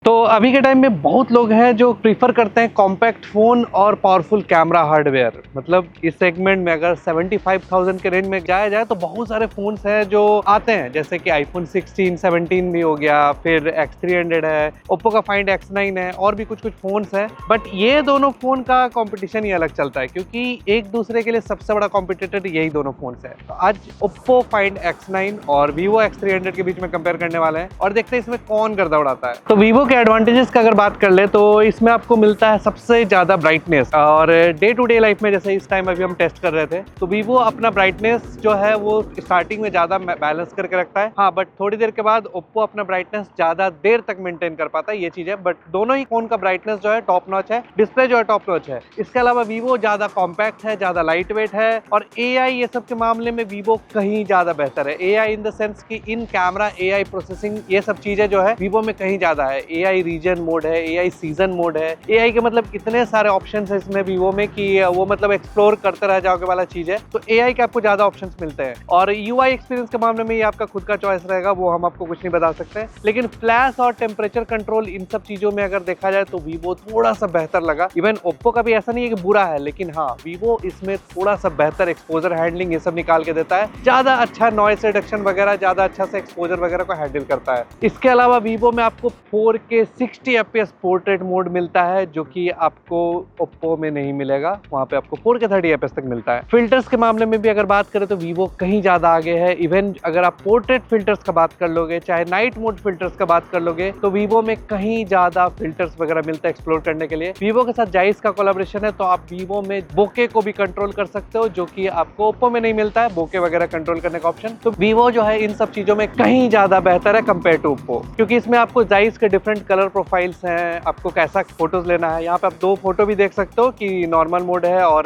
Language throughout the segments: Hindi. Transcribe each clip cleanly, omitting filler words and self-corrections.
तो अभी के टाइम में बहुत लोग हैं जो प्रीफर करते हैं कॉम्पैक्ट फ़ोन और पावरफुल कैमरा हार्डवेयर। मतलब इस सेगमेंट में अगर 75,000 के रेंज में जाया जाए तो बहुत सारे फ़ोन्स हैं जो आते हैं, जैसे कि iPhone 16, 17 भी हो गया, फिर X300 है, Oppo का Find X9 है और भी कुछ फ़ोन्स हैं। बट ये दोनों फ़ोन का कॉम्पिटिशन ही अलग चलता है क्योंकि एक दूसरे के लिए सबसे बड़ा कॉम्पिटिटर यही दोनों फ़ोन्स है। तो आज Oppo Find X9 और Vivo X300 के बीच में कंपेयर करने वाले हैं और देखते हैं इसमें कौन गर्दा उड़ाता है। तो Vivo के एडवांटेजेस का अगर बात कर ले तो इसमें आपको मिलता है सबसे ज्यादा ब्राइटनेस, और डे टू डे लाइफ में जैसे इस टाइम अभी हम टेस्ट कर रहे थे तो Vivo अपना ब्राइटनेस जो है वो स्टार्टिंग में ज्यादा बैलेंस करके रखता है। हाँ, बट थोड़ी देर के बाद Oppo अपना ब्राइटनेस ज्यादा देर तक मेंटेन कर पाता है, ये चीज है। बट दोनों ही फोन का ब्राइटनेस जो है टॉप नॉच है, डिस्प्ले जो है टॉप नॉच है। इसके अलावा Vivo ज्यादा कॉम्पैक्ट है, ज्यादा लाइट वेट है, और AI ये सब के मामले में Vivo कहीं ज्यादा बेहतर है। AI इन द सेंस की इन कैमरा AI प्रोसेसिंग ये सब चीजें जो है Vivo में कहीं ज्यादा है। AI रीजन मोड है, AI सीजन मोड है, AI के मतलब इतने सारे ऑप्शंस है इसमें Vivo में कि वो मतलब एक्सप्लोर करते रह जाओगे वाला चीज है। तो AI के आपको ज्यादा ऑप्शंस मिलते हैं, और UI एक्सपीरियंस के मामले में ये आपका खुद का चॉइस रहेगा, वो हम आपको कुछ नहीं बता सकते। लेकिन फ्लैश और टेम्परेचर कंट्रोल इन सब चीजों में अगर देखा जाए तो Vivo थोड़ा सा बेहतर लगा। इवन Oppo का भी ऐसा नहीं है कि बुरा है, लेकिन हाँ, Vivo इसमें थोड़ा सा बेहतर एक्सपोजर हैंडलिंग ये सब निकाल के देता है, ज्यादा अच्छा नॉइस रिडक्शन वगैरह, ज्यादा अच्छा से एक्सपोजर वगैरह को हैंडल करता है। इसके अलावा Vivo में आपको 4K 60 FPS पोर्ट्रेट मोड मिलता है, जो कि आपको Oppo में नहीं मिलेगा। वहां पे आपको 4K 30 FPS तक मिलता है। फिल्टर्स के मामले में भी अगर बात करें तो Vivo कहीं ज्यादा आगे है। इवन अगर आप पोर्ट्रेट फिल्टर्स का बात कर लोगे, चाहे नाइट मोड फिल्टर्स का बात कर लोगे, तो Vivo में कहीं ज्यादा फिल्टर्स वगैरह मिलता है एक्सप्लोर करने के लिए। Vivo के साथ जाइस का कोलैबोरेशन है, तो आप Vivo में बोके को भी कंट्रोल कर सकते हो, जो कि आपको Oppo में नहीं मिलता है, बोके वगैरह कंट्रोल करने का ऑप्शन। तो Vivo जो है इन सब चीजों में कहीं ज्यादा बेहतर है कंपेयर टू Oppo, क्योंकि इसमें आपको जाइस के डिफरेंट कलर प्रोफाइल्स हैं, आपको कैसा फोटोज लेना है। यहाँ पे आप दो फोटो भी देख सकते हो कि नॉर्मल मोड है और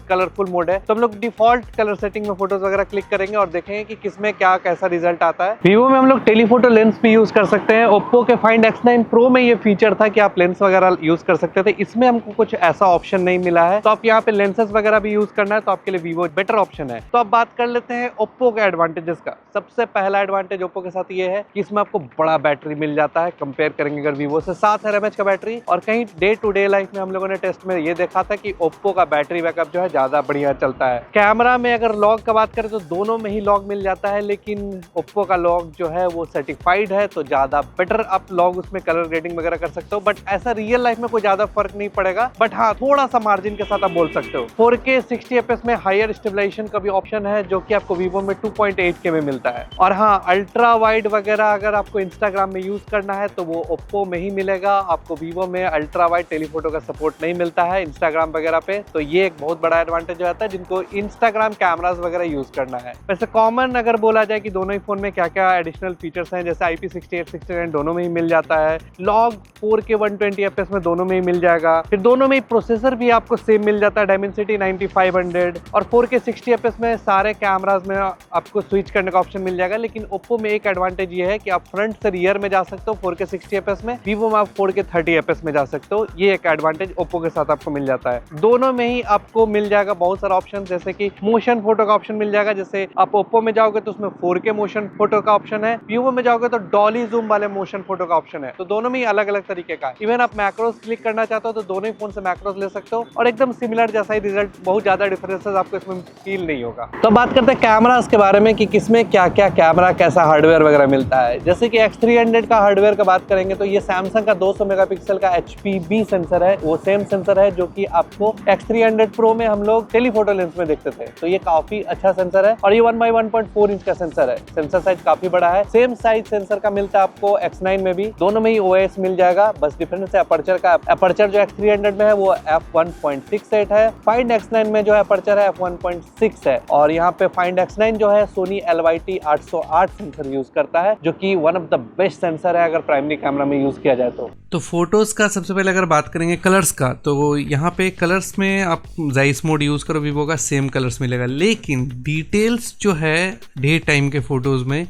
कलरफुल मोड है। तो हम लोग डिफॉल्ट कलर सेटिंग में फोटोज वगैरह क्लिक करेंगे और देखेंगे कि किसमें क्या कैसा रिजल्ट आता है। Vivo में हम लोग टेलीफोटो लेंस भी यूज कर सकते हैं। Oppo के Find X9 Pro में ये फीचर था कि आप लेंस वगैरह यूज कर सकते थे, इसमें हमको कुछ ऐसा ऑप्शन नहीं मिला है। तो आप यहाँ पे लेंसेज वगैरह भी यूज करना है तो आपके लिए Vivo बेटर ऑप्शन है। तो अब बात कर लेते हैं Oppo के एडवांटेजेस का। सबसे पहला एडवांटेज Oppo के साथ ये है कि इसमें आपको बड़ा बैटरी मिल जाता है कंपेयर करेंगे अगर Vivo से। 7 mAh का बैटरी, और कहीं डे टू डे लाइफ में हम लोगों ने टेस्ट में ये देखा था कि Oppo का बैटरी बैकअप जो है ज्यादा बढ़िया चलता है। कैमरा में अगर लॉग का बात करें तो दोनों में ही लॉग मिल जाता है, लेकिन Oppo का लॉग जो है वो सर्टिफाइड है, तो ज्यादा बेटर आप लॉग उसमें कलर ग्रेडिंग वगैरह कर सकते हो। बट ऐसा रियल लाइफ में कोई ज्यादा फर्क नहीं पड़ेगा, बट हाँ, थोड़ा सा मार्जिन के साथ आप बोल सकते हो। 4K 60 FPS में हायर स्टेबलाइजेशन का भी ऑप्शन है, जो कि आपको Vivo में 2.8K में मिलता है। और हाँ, अल्ट्रा वाइड वगैरह अगर आपको इंस्टाग्राम में यूज करना है तो वो Oppo में ही मिलेगा। आपको Vivo में अल्ट्रा वाइड टेलीफोटो का सपोर्ट नहीं मिलता है इंस्टाग्राम वगैरह पे, तो ये एक बहुत बड़ा एडवांटेज हो जाता है जिनको इंस्टाग्राम कैमरास वगैरह यूज करना है। वैसे कॉमन अगर बोला जाए कि दोनों ही फोन में क्या क्या एडिशनल फीचर्स हैं, जैसे IP68, 69 दोनों में ही मिल जाता है। लॉग 4K 120 FPS में दोनों में ही मिल जाएगा। फिर दोनों में ही प्रोसेसर भी आपको सेम मिल जाता है, Dimensity 9500, और 4K 60 FPS में सारे कैमराज में आपको स्विच करने का ऑप्शन मिल जाएगा। लेकिन Oppo में एक एडवांटेज ये है कि आप फ्रंट से रियर में जा सकते हो 4K 60 FPS में, Vivo में आप 4K 30 FPS में जा सकते हो। ये एक एडवांटेज Oppo के साथ आपको मिल जाता है। दोनों में ही आपको मिल जाएगा बहुत सारा ऑप्शन, जैसे कि मोशन फोटो का ऑप्शन मिल जाएगा। जैसे आप Oppo में जाओगे तो उसमें 4K मोशन फोटो का ऑप्शन है, Vivo में जाओगे तो डॉली जूम वाले मोशन फोटो का ऑप्शन है। तो दोनों में ही अलग अलग तरीके का। इवन आप मैक्रोस क्लिक करना चाहते हो तो दोनों ही फोन से मैक्रोस ले सकते हो, और एकदम सिमिलर जैसा ही रिजल्ट, बहुत ज्यादा डिफरेंसेस आपको इसमें फील नहीं होगा। तो बात करते हैं कैमरास के बारे में कि किसमें क्या क्या कैमरा, कैसा हार्डवेयर वगैरह मिलता है। जैसे कि X300 का हार्डवेयर का बात करेंगे तो ये सैमसंग का 200 मेगापिक्सल का HPB सेंसर है, वो सेम सेंसर है जो कि आपको X300 Pro में हम लोग टेलीफोटो लेंस में देखते थे। तो ये काफी अच्छा सेंसर है, और ये 1x1.4 इंच का सेंसर है। सेंसर साइज काफी बड़ा है। सेम साइज सेंसर का मिलता है आपको X9 में भी। दोनों में ही OIS मिल जाएगा, बस डिफरेंस है अपर्चर का। अपर्चर जो X300 में है वो f1.68 है, Find X9 में जो है अपर्चर है f1.6 है। और यहाँ पे Find X9 जो है Sony LYT 808 सेंसर यूज करता है, जो कि one of the best sensor है अगर प्राइमरी कैमरा में यूज किया जाए तो फोटोज का सबसे पहले अगर बात करेंगे कलर्स का, तो यहाँ पे कलर्स में आप जाइस मोड यूज करो Vivo का, सेम कलर्स मिलेगा। लेकिन डिटेल्स जो है डे टाइम के फोटोज में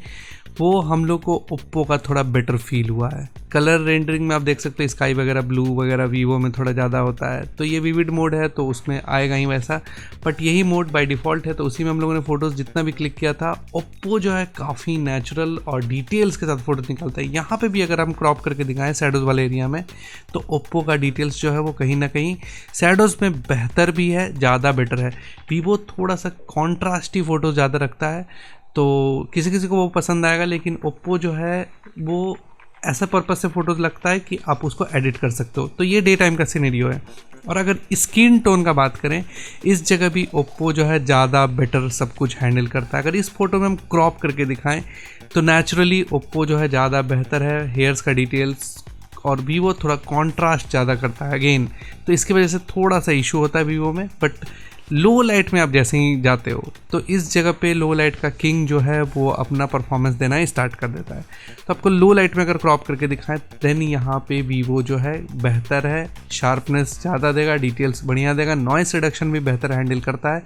वो हम लोग को ओप्पो का थोड़ा बेटर फील हुआ है। कलर रेंडरिंग में आप देख सकते हो स्काई वगैरह ब्लू वगैरह वीवो में थोड़ा ज़्यादा होता है, तो ये विविड मोड है तो उसमें आएगा ही वैसा, बट यही मोड बाय डिफ़ॉल्ट है तो उसी में हम लोगों ने फ़ोटोज़ जितना भी क्लिक किया था। ओप्पो जो है काफ़ी नेचुरल और डिटेल्स के साथ फ़ोटोज़ निकलता है। यहाँ पे भी अगर हम क्रॉप करके दिखाएं शैडोज़ वाले एरिया में, तो ओप्पो का डिटेल्स जो है वो कहीं ना कहीं शैडोज़ में बेहतर भी है, ज़्यादा बेटर है। वीवो थोड़ा सा कॉन्ट्रास्टी फ़ोटो ज़्यादा रखता है, तो किसी किसी को वो पसंद आएगा, लेकिन ओप्पो जो है वो ऐसा पर्पस से फ़ोटोज़ लगता है कि आप उसको एडिट कर सकते हो। तो ये डे टाइम का सिनेरियो है। और अगर स्किन टोन का बात करें, इस जगह भी ओप्पो जो है ज़्यादा बेटर सब कुछ हैंडल करता है। अगर इस फोटो में हम क्रॉप करके दिखाएं तो नेचुरली ओप्पो जो है ज़्यादा बेहतर है, हेयर्स का डिटेल्स, और वीवो थोड़ा कॉन्ट्रास्ट ज़्यादा करता है अगेन, तो इसकी वजह से थोड़ा सा इशू होता है वीवो में। बट लो लाइट में आप जैसे ही जाते हो तो इस जगह पे लो लाइट का किंग जो है वो अपना परफॉर्मेंस देना ही स्टार्ट कर देता है। तो आपको लो लाइट में अगर क्रॉप करके दिखाएं देन यहाँ पे वीवो जो है बेहतर है, शार्पनेस ज़्यादा देगा, डिटेल्स बढ़िया देगा, नॉइस रिडक्शन भी बेहतर हैंडल करता है।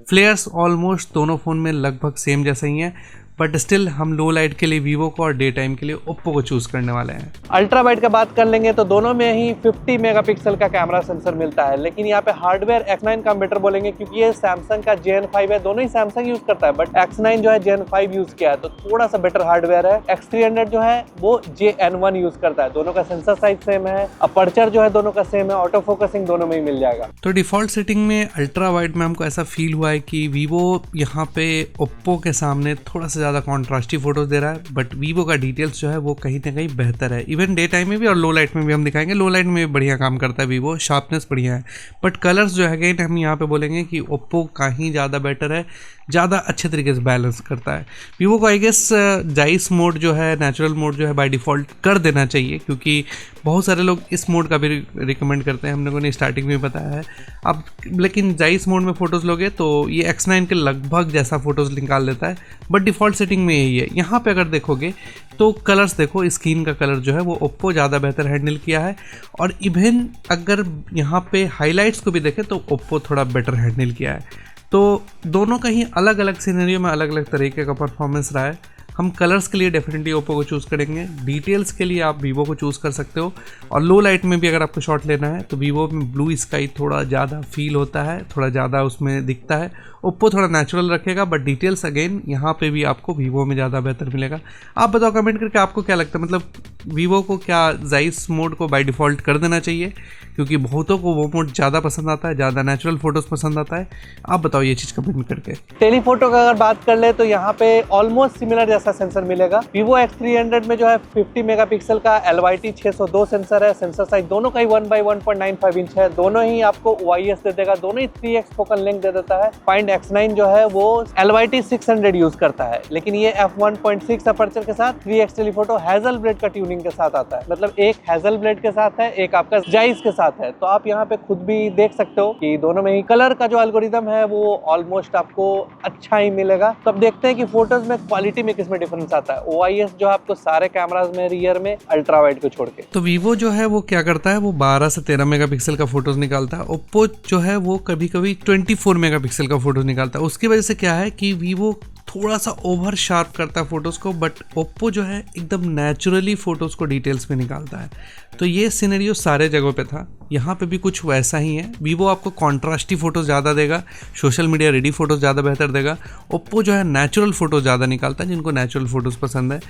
फ्लेयर्स ऑलमोस्ट दोनों फ़ोन में लगभग सेम जैसा ही है, बट स्टिल हम लो लाइट के लिए वीवो को और डे टाइम के लिए ओप्पो को चूज़ करने वाले हैं। अल्ट्रा वाइड का बात कर लेंगे तो दोनों में ही 50 मेगापिक्सल का कैमरा सेंसर मिलता है, लेकिन यहाँ पे हार्डवेयर X9 का हम बेटर बोलेंगे क्योंकि ये सैमसंग का Gen5 है, दोनों ही सैमसंग यूज करता है, बट X9 जो है Gen5 यूज किया है तो थोड़ा सा बेटर हार्डवेयर है। X300 जो है वो JN1 यूज करता है। दोनों का सेंसर साइज सेम है, अपर्चर जो है दोनों का सेम है, ऑटो फोकसिंग दोनों में ही मिल जाएगा। तो डिफॉल्ट सेटिंग में अल्ट्रा वाइड में हमको ऐसा फील हुआ है कि वीवो यहाँ पे ओप्पो के सामने थोड़ा सा ज़्यादा कॉन्ट्रास्टी फोटोज दे रहा है, बट वीवो का डिटेल्स जो है वो कहीं ना कहीं बेहतर है। इवन डे टाइम में भी और लो लाइट में भी हम दिखाएंगे, लो लाइट में भी बढ़िया काम करता है वीवो, शार्पनेस बढ़िया है। बट कलर्स जो है हम यहाँ पे बोलेंगे कि ओप्पो का ही ज़्यादा बेटर है, ज़्यादा अच्छे तरीके से बैलेंस करता है। वीवो को आई गेस जाइस मोड जो है, नेचुरल मोड जो है बाय डिफ़ॉल्ट कर देना चाहिए, क्योंकि बहुत सारे लोग इस मोड का भी रिकमेंड करते हैं, हम लोगों ने स्टार्टिंग में बताया है। अब लेकिन जाइस मोड में फ़ोटोज़ लोगे तो ये X9 के लगभग जैसा फ़ोटोज़ निकाल लेता है, बट डिफ़ॉल्ट सेटिंग में यही है। यहाँ पे अगर देखोगे तो कलर्स देखो, स्किन का कलर जो है वो ओप्पो ज़्यादा बेहतर हैंडल किया है, और इवन अगर यहाँ पे हाईलाइट्स को भी देखें तो ओप्पो थोड़ा बेटर हैंडल किया है। तो दोनों का ही अलग अलग सिनेरियो में अलग अलग तरीके का परफॉर्मेंस रहा है। हम कलर्स के लिए डेफिनेटली ओप्पो को चूज़ करेंगे, डिटेल्स के लिए आप वीवो को चूज़ कर सकते हो, और लो लाइट में भी अगर आपको शॉट लेना है तो वीवो में ब्लू स्काई थोड़ा ज़्यादा फील होता है, थोड़ा ज़्यादा उसमें दिखता है। ओप्पो थोड़ा नेचुरल रखेगा, बट डिटेल्स अगेन यहाँ पे भी आपको वीवो में ज़्यादा बेहतर मिलेगा। आप बताओ कमेंट करके आपको क्या लगता है, मतलब वीवो को क्या जाइस मोड को बाय डिफ़ॉल्ट कर देना चाहिए, क्योंकि बहुतों को वो मोड ज़्यादा पसंद आता है, ज़्यादा नेचुरल फोटोज़ पसंद आता है। आप बताओ ये चीज़ कमेंट करके। टेलीफोटो का अगर बात कर ले तो यहाँ पे ऑलमोस्ट सिमिलर जैसा सेंसर मिलेगा। Vivo X300 में जो है 50 मेगापिक्सल का LYT 602 सेंसर है। सेंसर साइज दोनों का ही 1/1.95 इंच है। दोनों ही आपको OIS दे देगा, दोनों ही 3x फोकल लेंथ दे देता है। फाइंड X9 जो है वो LYT 600 यूज करता है, लेकिन ये f1.6 अपर्चर के साथ 3x टेलीफोटो हैजलब्लेड का ट्यूनिंग के साथ आता है। मतलब एक हैजलब्लेड के साथ है, एक आपका जाइस के साथ है। तो आप यहाँ पे खुद भी देख सकते हो कि दोनों में ही कलर का जो एल्गोरिदम है वो ऑलमोस्ट आपको अच्छा ही मिलेगा। तो अब देखते हैं कि फोटोज में क्वालिटी में किसमें डिफरेंस आता है। OIS जो है आपको सारे कैमराज में रियर में अल्ट्रा वाइड को छोड़ के। तो वीवो जो है वो क्या करता है, वो 12 से 13 मेगापिक्सल का फोटोज निकालता है। ओप्पो जो है वो कभी कभी 24 मेगापिक्सल का फोटोज निकालता है। उसकी वजह से क्या है कि वीवो थोड़ा सा ओवर शार्प करता है फोटोज़ को, बट ओप्पो जो है एकदम नेचुरली फ़ोटोज़ को डिटेल्स में निकालता है। तो ये सिनेरियो सारे जगहों पे था, यहाँ पे भी कुछ वैसा ही है। वीवो आपको कॉन्ट्रास्टी फ़ोटोज़ ज़्यादा देगा, सोशल मीडिया रेडी फ़ोटोज़ ज़्यादा बेहतर देगा। ओप्पो जो है नेचुरल फ़ोटोज़ ज़्यादा निकालता है, जिनको नेचुरल फ़ोटोज़ पसंद है।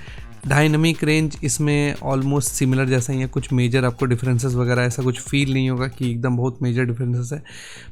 डायनामिक रेंज इसमें ऑलमोस्ट सिमिलर जैसा ही है, कुछ मेजर आपको डिफरेंसेस वगैरह ऐसा कुछ फील नहीं होगा कि एकदम बहुत मेजर डिफरेंसेस है।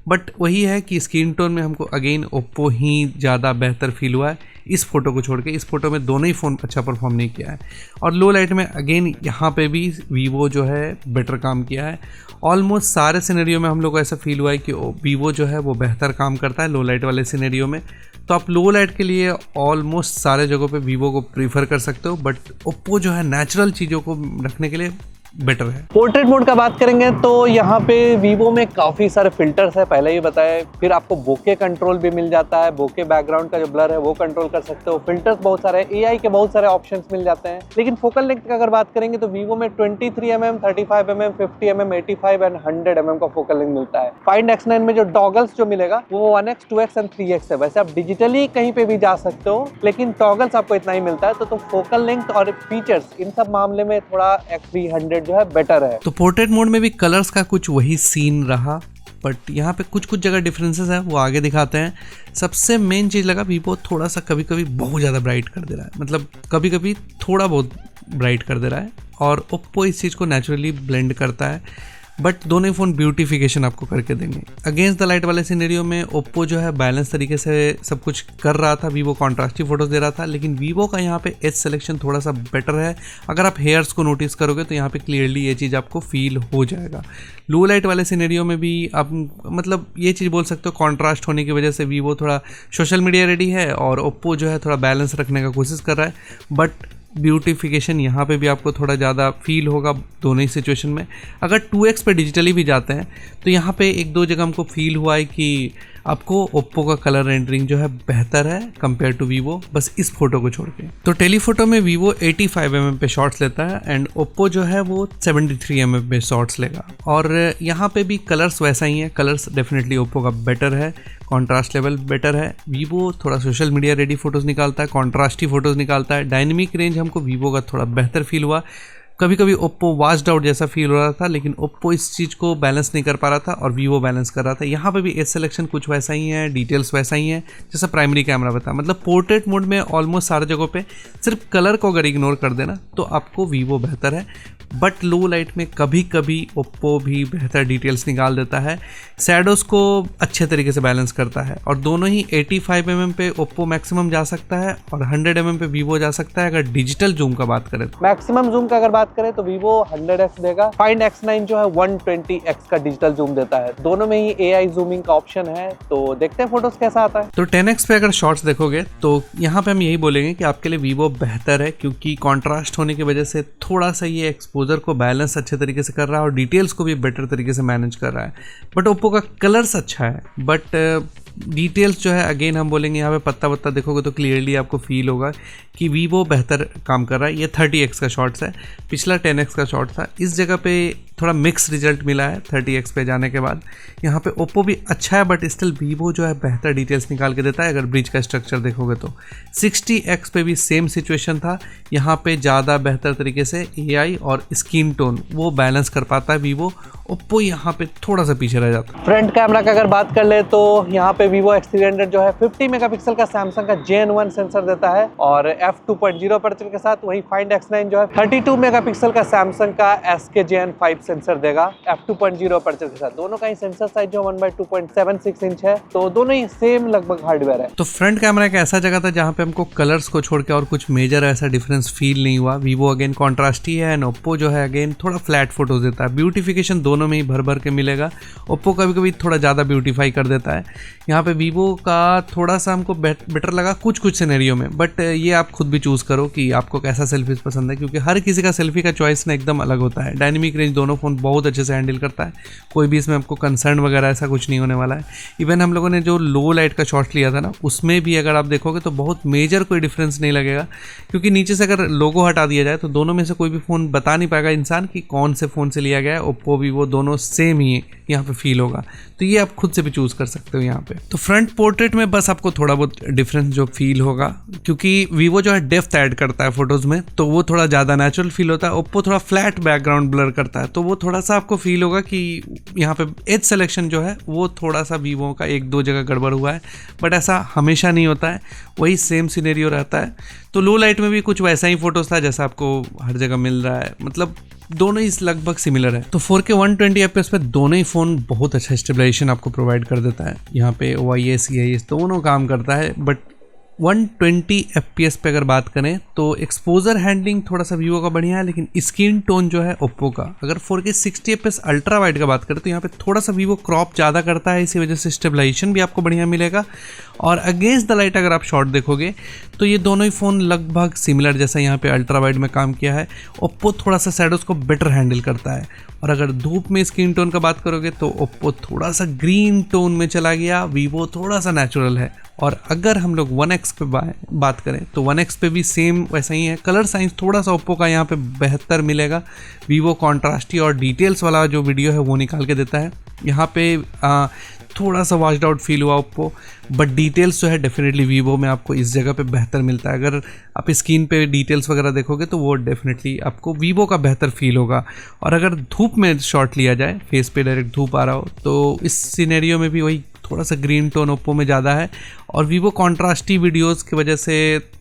बट वही है कि स्क्रीन टोन में हमको अगेन ओप्पो ही ज़्यादा बेहतर फील हुआ है इस फोटो को छोड़ के। इस फोटो में दोनों ही फ़ोन अच्छा परफॉर्म नहीं किया है, और लो लाइट में अगेन यहाँ पे भी वीवो जो है बेटर काम किया है। ऑलमोस्ट सारे सिनेरियो में हम लोग को ऐसा फील हुआ है कि वीवो जो है वो बेहतर काम करता है लो लाइट वाले सिनेरियो में। तो आप लो लाइट के लिए ऑलमोस्ट सारे जगहों पे वीवो को प्रीफर कर सकते हो, बट ओप्पो जो है नेचुरल चीज़ों को रखने के लिए बेटर है। पोर्ट्रेट मोड का बात करेंगे तो यहाँ पे वीवो में काफी सारे फिल्टर्स है, पहले ही बताए। फिर आपको बोके कंट्रोल भी मिल जाता है, बोके बैकग्राउंड का जो ब्लर है वो कंट्रोल कर सकते हो। फिल्टर्स बहुत सारे, एआई के बहुत सारे ऑप्शंस मिल जाते हैं। लेकिन फोकल लेंथ की अगर बात करेंगे तो वीवो में 23mm, 35mm, 50mm, 85 and 100mm का फोकल लेंथ मिलता है। फाइंड X9 में जो टॉगल्स जो मिलेगा वो 1x, 2x एंड 3x है। वैसे आप डिजिटली कहीं पे भी जा सकते हो, लेकिन टॉगल्स आपको इतना ही मिलता है। तो फोकल लेंथ और फीचर्स इन सब मामले में थोड़ा X300 जो है बेटर है। तो पोर्ट्रेट मोड में भी कलर्स का कुछ वही सीन रहा, बट यहाँ पे कुछ जगह डिफरेंसेस है, वो आगे दिखाते हैं। सबसे मेन चीज़ लगा वीवो थोड़ा सा कभी कभी बहुत ज़्यादा ब्राइट कर दे रहा है, मतलब कभी कभी थोड़ा बहुत ब्राइट कर दे रहा है, और ओप्पो इस चीज़ को नेचुरली ब्लेंड करता है। बट दोनों ही फ़ोन ब्यूटिफिकेशन आपको करके देंगे। अगेंस्ट द लाइट वाले सिनेरियो में ओप्पो जो है बैलेंस तरीके से सब कुछ कर रहा था, वीवो कॉन्ट्रास्टी फोटोज दे रहा था, लेकिन वीवो का यहाँ पे एज सिलेक्शन थोड़ा सा बेटर है। अगर आप हेयर्स को नोटिस करोगे तो यहाँ पे क्लियरली ये चीज़ आपको फील हो जाएगा। लो लाइट वाले सिनेरियो में भी आप मतलब ये चीज़ बोल सकते हो, कॉन्ट्रास्ट होने की वजह से वीवो थोड़ा सोशल मीडिया रेडी है और ओप्पो जो है थोड़ा बैलेंस रखने का कोशिश कर रहा है। बट ब्यूटिफिकेशन यहाँ पे भी आपको थोड़ा ज़्यादा फील होगा दोनों ही सिचुएशन में। अगर 2x पे डिजिटली भी जाते हैं तो यहाँ पे एक दो जगह हमको फील हुआ है कि आपको ओप्पो का कलर रेंडरिंग जो है बेहतर है कंपेयर टू वीवो, बस इस फोटो को छोड़ के। तो टेलीफोटो में वीवो 85mm पे शॉट्स लेता है एंड ओप्पो जो है वो 73mm पे शॉट्स लेगा। और यहाँ पे भी कलर्स वैसा ही है, कलर्स डेफिनेटली ओप्पो का बेटर है, कॉन्ट्रास्ट लेवल बेटर है। वीवो थोड़ा सोशल मीडिया रेडी फोटोज़ निकालता है, कॉन्ट्रास्टी फोटोज़ निकालता है। डायनेमिक रेंज हमको वीवो का थोड़ा बेहतर फील हुआ। कभी कभी ओप्पो वाच्ड आउट जैसा फील हो रहा था, लेकिन ओप्पो इस चीज़ को बैलेंस नहीं कर पा रहा था और वीवो बैलेंस कर रहा था। यहाँ पे भी एज सिलेक्शन कुछ वैसा ही है, डिटेल्स वैसा ही है जैसा प्राइमरी कैमरा बता। मतलब पोर्ट्रेट मोड में ऑलमोस्ट सारे जगहों पे सिर्फ कलर को अगर इग्नोर कर देना तो आपको वीवो बेहतर है। बट लो लाइट में कभी कभी ओप्पो भी बेहतर डिटेल्स निकाल देता है, शैडोज़ को अच्छे तरीके से बैलेंस करता है। और दोनों ही 85mm पे ओप्पो मैक्सिमम जा सकता है और 100mm पे वीवो जा सकता है। अगर डिजिटल जूम का बात करें तो मैक्सिमम जूम का अगर बात करें तो वीवो 100x देगा। फाइंड X9 जो है 120x का डिजिटल जूम देता है। दोनों में ही AI जूमिंग का ऑप्शन है, तो देखते हैं फोटोज कैसा आता है। तो 10x पे अगर शॉट्स देखोगे तो यहाँ पे हम यही बोलेंगे कि आपके लिए वीवो बेहतर है, क्योंकि कॉन्ट्रास्ट होने की वजह से थोड़ा सा ये एक्सपोजर को बैलेंस अच्छे तरीके से कर रहा है और डिटेल्स को भी बेटर तरीके से मैनेज कर रहा है। बट ओप्पो का कलर्स अच्छा है, बट डिटेल्स जो है अगेन हम बोलेंगे यहाँ पे पत्ता वत्ता देखोगे तो क्लियरली आपको फील होगा कि वीवो बेहतर काम कर रहा है। ये 30x का शॉट्स है, पिछला 10x का शॉट था। इस जगह पे थोड़ा मिक्स रिजल्ट मिला है 30x पे जाने के बाद। यहाँ पे ओप्पो भी अच्छा है, बट स्टिल वीवो जो है बेहतर डिटेल्स निकाल के देता है। अगर ब्रिज का स्ट्रक्चर देखोगे तो 60x पे भी सेम सिचुएशन था। यहाँ पे ज़्यादा बेहतर तरीके से AI और स्किन टोन वो बैलेंस कर पाता है वीवो। ओप्पो यहाँ पे थोड़ा सा पीछे रह जाता है। फ्रंट कैमरा का अगर बात कर ले तो यहाँ पे वीवो X300 जो है 50 मेगापिक्सल का सैमसंग का JN1 सेंसर देता है और f2.0 अपर्चर के साथ। वही फाइंड X9 जो है 32 मेगापिक्सल का सैमसंग का SK JN5 सेंसर देगा f2.0 अपर्चर के साथ। दोनों का ही सेंसर साइज जो 1/2.76 इंच है, तो दोनों ही सेम लगभग हार्डवेयर है। तो फ्रंट कैमरा एक ऐसा जगह था जहाँ पे हमको कलर्स को छोड़ के और कुछ मेजर ऐसा डिफरेंस फील नहीं हुआ। वीवो अगेन कॉन्ट्रास्टी है एंड ओप्पो जो है अगेन थोड़ा फ्लैट फोटोज देता है। ब्यूटिफिकेशन दोनों में ही भर भर के मिलेगा। ओप्पो कभी कभी थोड़ा ज़्यादा ब्यूटीफाई कर देता है। यहाँ पे वीवो का थोड़ा सा हमको बेटर लगा कुछ सिनेरियो में, बट ये आप खुद भी चूज़ करो कि आपको कैसा सेल्फीज पसंद है, क्योंकि हर किसी का सेल्फी का चॉइस ना एकदम अलग होता है। डायनेमिक रेंज दोनों फ़ोन बहुत अच्छे से हैंडल करता है, कोई भी इसमें आपको कंसर्न वगैरह ऐसा कुछ नहीं होने वाला है। इवन हम लोगों ने जो लो लाइट का शॉट लिया था ना, उसमें भी अगर आप देखोगे तो बहुत मेजर कोई डिफरेंस नहीं लगेगा, क्योंकि नीचे से अगर लोगो हटा दिया जाए तो दोनों में से कोई भी फ़ोन बता नहीं पाएगा इंसान कि कौन से फ़ोन से लिया गया है। ओप्पो वीवो दोनों सेम ही यहाँ पे फील होगा, तो ये आप खुद से भी चूज़ कर सकते हो यहाँ पे। तो फ्रंट पोर्ट्रेट में बस आपको थोड़ा बहुत डिफरेंस जो फील होगा, क्योंकि वीवो जो है डेप्थ ऐड करता है फोटोज़ में, तो वो थोड़ा ज़्यादा नेचुरल फील होता है। ओप्पो थोड़ा फ्लैट बैकग्राउंड ब्लर करता है, तो वो थोड़ा सा आपको फील होगा कि यहाँ पे एज सिलेक्शन जो है वो थोड़ा सा वीवो का एक दो जगह गड़बड़ हुआ है, बट ऐसा हमेशा नहीं होता है, वही सेम सिनेरियो रहता है। तो लो लाइट में भी कुछ वैसा ही फोटोज़ था जैसा आपको हर जगह मिल रहा है, मतलब दोनों ही लगभग सिमिलर है। तो 4K 120 FPS पे दोनों ही फ़ोन बहुत अच्छा स्टेबलाइजेशन आपको प्रोवाइड कर देता है। यहाँ पे OIS CIS दोनों काम करता है, बट 120 FPS पे अगर बात करें तो एक्सपोजर हैंडलिंग थोड़ा सा वीवो का बढ़िया है, लेकिन स्क्रीन टोन जो है ओप्पो का। अगर 4K 60 FPS अल्ट्रा वाइड का बात करें तो यहाँ पे थोड़ा सा वीवो क्रॉप ज़्यादा करता है, इसी वजह से स्टेबलाइजेशन भी आपको बढ़िया मिलेगा। और अगेंस्ट द लाइट अगर आप शॉट देखोगे तो ये दोनों ही फ़ोन लगभग सिमिलर, जैसा यहाँ पे अल्ट्रा वाइड में काम किया है। ओप्पो थोड़ा सा शैडोज़ को बेटर हैंडल करता है। और अगर धूप में स्किन टोन का बात करोगे तो ओप्पो थोड़ा सा ग्रीन टोन में चला गया, वीवो थोड़ा सा नेचुरल है। और अगर हम लोग 1X पे बात करें तो 1X पे भी सेम वैसा ही है। कलर साइंस थोड़ा सा ओप्पो का यहाँ पे बेहतर मिलेगा। वीवो कॉन्ट्रास्टी और डिटेल्स वाला जो वीडियो है वो निकाल के देता है। यहाँ पे थोड़ा सा वॉच्ड आउट फील हुआ ओप्पो, बट डिटेल्स जो है डेफिनेटली वीवो में आपको इस जगह पे बेहतर मिलता है। अगर आप स्क्रीन पे डिटेल्स वगैरह देखोगे तो वो डेफिनेटली आपको वीवो का बेहतर फील होगा। और अगर धूप में शॉट लिया जाए, फेस पे डायरेक्ट धूप आ रहा हो, तो इस सिनेरियो में भी वही थोड़ा सा ग्रीन टोन ओप्पो में ज़्यादा है। और वीवो कॉन्ट्रास्टी वीडियोस की वजह से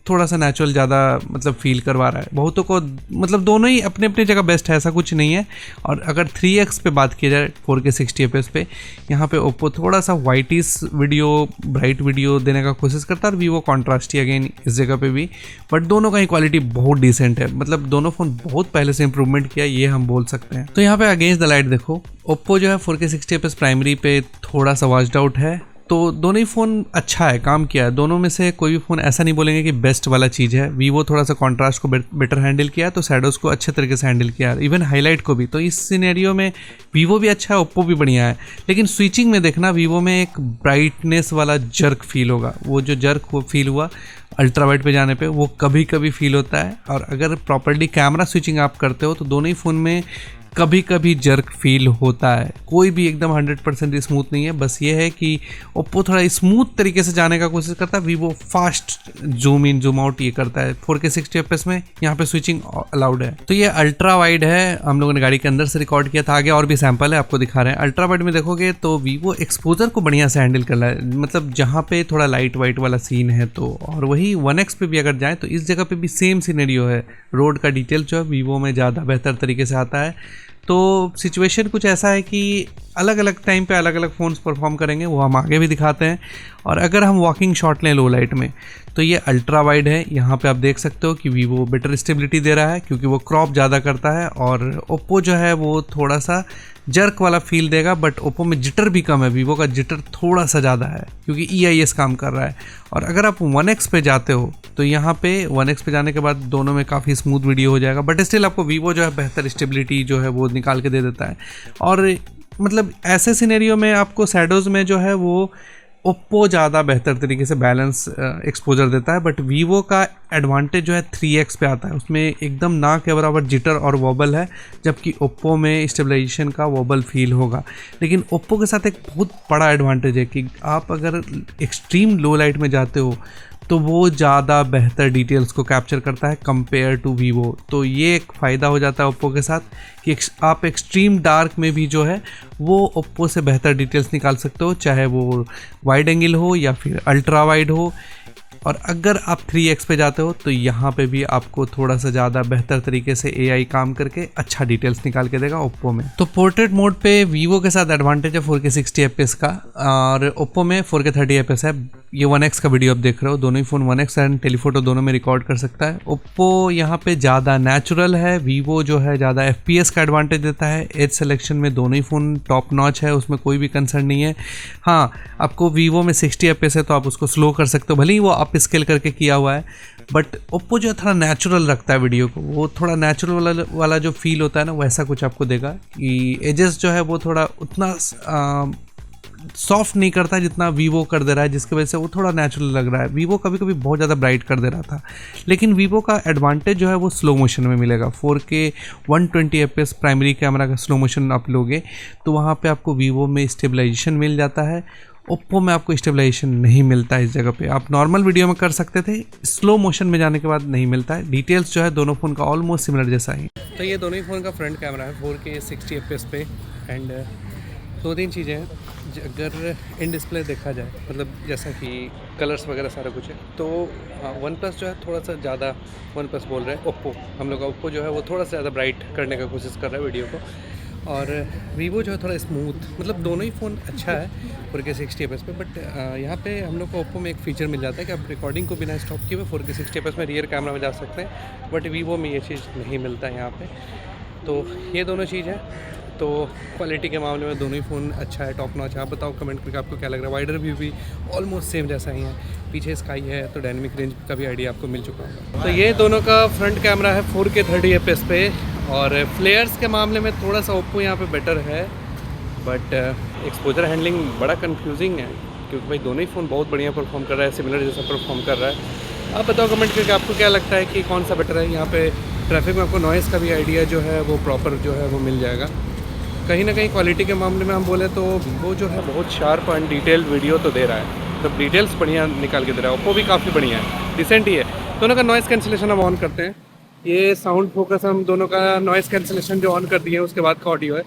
थोड़ा सा नेचुरल ज़्यादा मतलब फील करवा रहा है बहुतों को। मतलब दोनों ही अपने अपने जगह बेस्ट है, ऐसा कुछ नहीं है। और अगर 3X पे बात की जाए 4K 60 FPS पे, यहाँ पे ओप्पो थोड़ा सा वाइटिस वीडियो, ब्राइट वीडियो देने का कोशिश करता है, और वीवो कॉन्ट्रास्टी अगेन इस जगह पे भी। बट दोनों का ही क्वालिटी बहुत डिसेंट है, मतलब दोनों फ़ोन बहुत पहले से इंप्रूवमेंट किया, ये हम बोल सकते हैं। तो यहाँ पे अगेंस्ट द लाइट देखो, ओप्पो जो है 4K 60 FPS प्राइमरी पे थोड़ा सा वॉच्ड आउट है। तो दोनों ही फ़ोन अच्छा है, काम किया है। दोनों में से कोई भी फ़ोन ऐसा नहीं बोलेंगे कि बेस्ट वाला चीज़ है। वीवो थोड़ा सा कॉन्ट्रास्ट को बेटर हैंडल किया है, तो शैडोज़ को अच्छे तरीके से हैंडल किया है, इवन हाईलाइट को भी। तो इस सिनेरियो में वीवो भी अच्छा है, ओप्पो भी बढ़िया है। लेकिन स्विचिंग में देखना, वीवो में एक ब्राइटनेस वाला जर्क फील होगा। वो जो जर्क फील हुआ अल्ट्रा वाइड पे जाने पे, वो कभी कभी फील होता है। और अगर प्रॉपर्ली कैमरा स्विचिंग आप करते हो तो दोनों ही फ़ोन में कभी कभी जर्क फील होता है। कोई भी एकदम 100% स्मूथ नहीं है। बस ये है कि ओप्पो थोड़ा स्मूथ तरीके से जाने का कोशिश करता है, Vivo fast zoom in zoom out ये करता है। 4K 60 FPS में यहाँ पे स्विचिंग अलाउड है। तो ये अल्ट्रा वाइड है, हम लोगों ने गाड़ी के अंदर से रिकॉर्ड किया था। आगे और भी सैंपल है, आपको दिखा रहे हैं। अल्ट्रा वाइड में देखोगे तो वीवो एक्सपोजर को बढ़िया से हैंडल कर रहा है, मतलब जहाँ पे थोड़ा लाइट वाइट वाला सीन है तो। और वही 1X पे भी अगर जाए तो इस जगह पे भी सेम सिनेरियो है। रोड का डिटेल जो है वीवो में ज़्यादा बेहतर तरीके से आता है। तो सिचुएशन कुछ ऐसा है कि अलग अलग टाइम पे अलग अलग फ़ोन्स परफॉर्म करेंगे, वो हम आगे भी दिखाते हैं। और अगर हम वॉकिंग शॉट लें लो लाइट में तो ये अल्ट्रा वाइड है। यहाँ पे आप देख सकते हो कि वीवो बेटर स्टेबिलिटी दे रहा है क्योंकि वो क्रॉप ज़्यादा करता है। और ओप्पो जो है वो थोड़ा सा जर्क वाला फील देगा, बट ओप्पो में जिटर भी कम है, वीवो का जिटर थोड़ा सा ज़्यादा है क्योंकि EIS काम कर रहा है। और अगर आप 1X पे जाते हो तो यहाँ पे 1X पे जाने के बाद दोनों में काफ़ी स्मूथ वीडियो हो जाएगा, बट स्टिल आपको वीवो जो है बेहतर स्टेबिलिटी जो है वो निकाल के दे देता है। और मतलब ऐसे सिनेरियो में आपको शैडोज़ में जो है वो ओप्पो ज़्यादा बेहतर तरीके से बैलेंस एक्सपोजर देता है। बट वीवो का एडवांटेज जो है 3X पे आता है, उसमें एकदम ना के बराबर जिटर और वॉबल है, जबकि ओप्पो में स्टेबलाइजेशन का वॉबल फील होगा। लेकिन ओप्पो के साथ एक बहुत बड़ा एडवांटेज है कि आप अगर एक्सट्रीम लो लाइट में जाते हो तो वो ज़्यादा बेहतर डिटेल्स को कैप्चर करता है कंपेयर टू वीवो। तो ये एक फ़ायदा हो जाता है ओप्पो के साथ कि आप एक्सट्रीम डार्क में भी जो है वो ओप्पो से बेहतर डिटेल्स निकाल सकते हो, चाहे वो वाइड एंगल हो या फिर अल्ट्रा वाइड हो। और अगर आप 3X पे जाते हो तो यहाँ पे भी आपको थोड़ा सा ज़्यादा बेहतर तरीके से AI काम करके अच्छा डिटेल्स निकाल के देगा ओप्पो में। तो पोर्ट्रेट मोड पे वीवो के साथ एडवांटेज है 4K 60 FPS का, और ओप्पो में 4K 30 FPS है। ये 1X का वीडियो आप देख रहे हो, दोनों ही फ़ोन 1X एंड टेलीफोटो दोनों में रिकॉर्ड कर सकता है। ओप्पो यहाँ पे ज़्यादा नेचुरल है, वीवो जो है ज़्यादा FPS का एडवांटेज देता है। एज सिलेक्शन में दोनों ही फ़ोन टॉप नॉच है, उसमें कोई भी कंसर्न नहीं है। हाँ, आपको वीवो में 60 FPS है तो आप उसको स्लो कर सकते हो, भले ही वो अप स्केल करके किया हुआ है। बट ओप्पो जो थोड़ा नेचुरल रखता है वीडियो को, वो थोड़ा नेचुरल वाला जो फील होता है ना वैसा कुछ आपको देगा कि एजेस जो है वो थोड़ा उतना सॉफ्ट नहीं करता है जितना वीवो कर दे रहा है, जिसकी वजह से वो थोड़ा नेचुरल लग रहा है। वीवो कभी कभी बहुत ज़्यादा ब्राइट कर दे रहा था, लेकिन वीवो का एडवांटेज जो है वो स्लो मोशन में मिलेगा। 4K 120 FPS प्राइमरी कैमरा का स्लो मोशन आप लोगे तो वहाँ पे आपको वीवो में स्टेबलाइजेशन मिल जाता है। ओप्पो में आपको स्टेबलाइजेशन नहीं मिलता है। इस जगह पे आप नॉर्मल वीडियो में कर सकते थे, स्लो मोशन में जाने के बाद नहीं मिलता है। डिटेल्स जो है दोनों फ़ोन का ऑलमोस्ट सिमिलर जैसा ही। तो ये दोनों ही फ़ोन का फ्रंट कैमरा है 4K 60 FPS पे। एंड 2-3 चीज़ें हैं, अगर इन डिस्प्ले देखा जाए मतलब जैसा कि कलर्स वगैरह सारा कुछ है तो वन प्लस जो है थोड़ा सा ज़्यादा, वन प्लस बोल रहे हैं ओप्पो, हम लोग का ओप्पो जो है वो थोड़ा सा ज़्यादा ब्राइट करने का कोशिश कर रहा है वीडियो को। और वीवो जो है थोड़ा स्मूथ, मतलब दोनों ही फ़ोन अच्छा है 4K 60 fps पे, बट यहाँ पे हम लोग को ओप्पो में एक फ़ीचर मिल जाता है कि आप रिकॉर्डिंग को बिना स्टॉप किए हुए 4K 60 fps में रियर कैमरा में जा सकते हैं, बट वीवो में ये चीज़ नहीं मिलता है यहाँ पे। तो ये दोनों चीज़ है। तो क्वालिटी के मामले में दोनों ही फ़ोन अच्छा है, टॉप नॉच है। आप बताओ कमेंट करके आपको क्या लग रहा है। वाइडर व्यू भी ऑलमोस्ट सेम जैसा ही है, पीछे स्काई है तो डायनेमिक रेंज का भी आइडिया आपको मिल चुका होगा। तो ये दोनों का फ्रंट कैमरा है 4K 30 fps पे, और फ्लेयर्स के मामले में थोड़ा सा ओप्पो यहाँ पे बेटर है, बट एक्सपोजर हैंडलिंग बड़ा कंफ्यूजिंग है, क्योंकि भाई दोनों ही फ़ोन बहुत बढ़िया परफॉर्म कर रहा है, सिमिलर जैसा परफॉर्म कर रहा है। आप बताओ कमेंट करके आपको क्या लगता है कि कौन सा बेटर है। यहाँ पे ट्रैफिक में आपको नॉइज़ का भी आइडिया जो है वो प्रॉपर जो है वो मिल जाएगा। कहीं ना कहीं क्वालिटी के मामले में हम बोले तो वीवो जो है बहुत शार्प एंड डिटेल्ड वीडियो तो दे रहा है, मतलब डिटेल्स बढ़िया निकाल के दे रहा है। ओप्पो भी काफ़ी बढ़िया है, डिसेंट ही है। दोनों का नॉइज़ कैंसिलेशन हम ऑन करते हैं। ये साउंड फोकस हम दोनों का नॉइज़ कैंसिलेशन जो ऑन कर दिए हैं उसके बाद का ऑडियो है,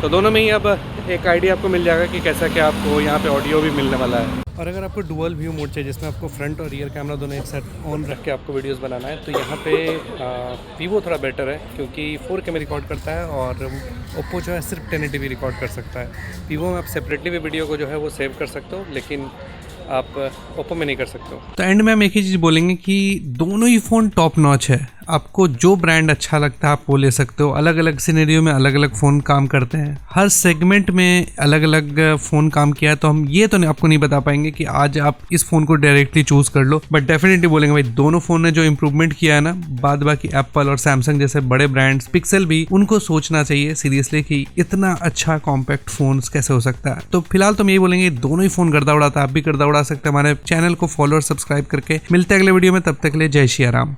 तो दोनों में ही अब एक आइडिया आपको मिल जाएगा कि कैसा क्या आपको यहाँ पे ऑडियो भी मिलने वाला है। और अगर आपको डुअल व्यू मोड चाहिए जिसमें आपको फ्रंट और रियर कैमरा दोनों एक साथ ऑन रख के आपको वीडियोस बनाना है, तो यहाँ पे वीवो थोड़ा बेटर है, क्योंकि 4K में रिकॉर्ड करता है और ओप्पो जो है सिर्फ 1080p रिकॉर्ड कर सकता है। वीवो में आप सेपरेटली भी वीडियो को जो है वो सेव कर सकते हो, लेकिन आप ओप्पो में नहीं कर सकते हो। तो एंड में हम एक ही चीज़ बोलेंगे कि दोनों ही फ़ोन टॉप नॉच है। आपको जो ब्रांड अच्छा लगता है आप वो ले सकते हो। अलग अलग सिनेरियो में अलग अलग फ़ोन काम करते हैं, हर सेगमेंट में अलग अलग फ़ोन काम किया है। तो हम ये तो आपको नहीं बता पाएंगे कि आज आप इस फ़ोन को डायरेक्टली चूज़ कर लो, बट डेफिनेटली बोलेंगे भाई दोनों फ़ोन ने जो इंप्रूवमेंट किया है ना, बाद बाकी एप्पल और सैमसंग जैसे बड़े ब्रांड्स, पिक्सल भी, उनको सोचना चाहिए सीरियसली कि इतना अच्छा कॉम्पैक्ट फ़ोन कैसे हो सकता है। तो फिलहाल तो हम यही बोलेंगे दोनों ही फ़ोन गर्दा उड़ाता है, आप भी गर्दा उड़ा सकते हैं। हमारे चैनल को फॉलो और सब्सक्राइब करके मिलते हैं अगले वीडियो में, तब तक के लिए जय श्री राम।